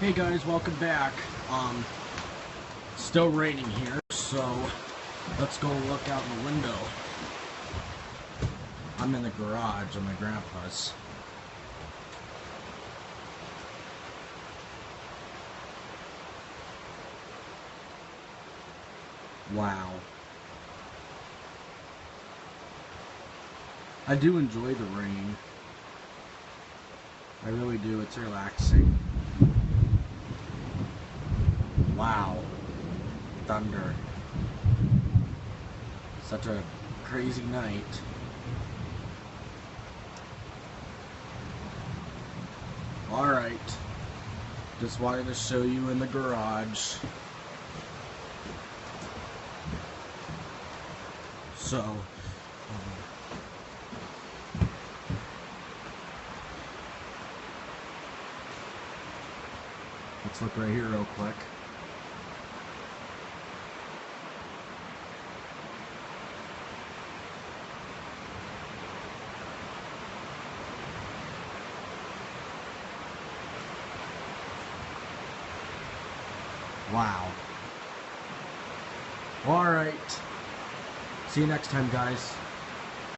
Hey guys, welcome back. Still raining here, so let's go look out the window. I'm in the garage at my grandpa's. Wow. I do enjoy the rain. I really do, it's relaxing. Wow. Thunder. Such a crazy night. Alright. Just wanted to show you in the garage. So, let's look right here real quick. Wow. Alright. See you next time, guys.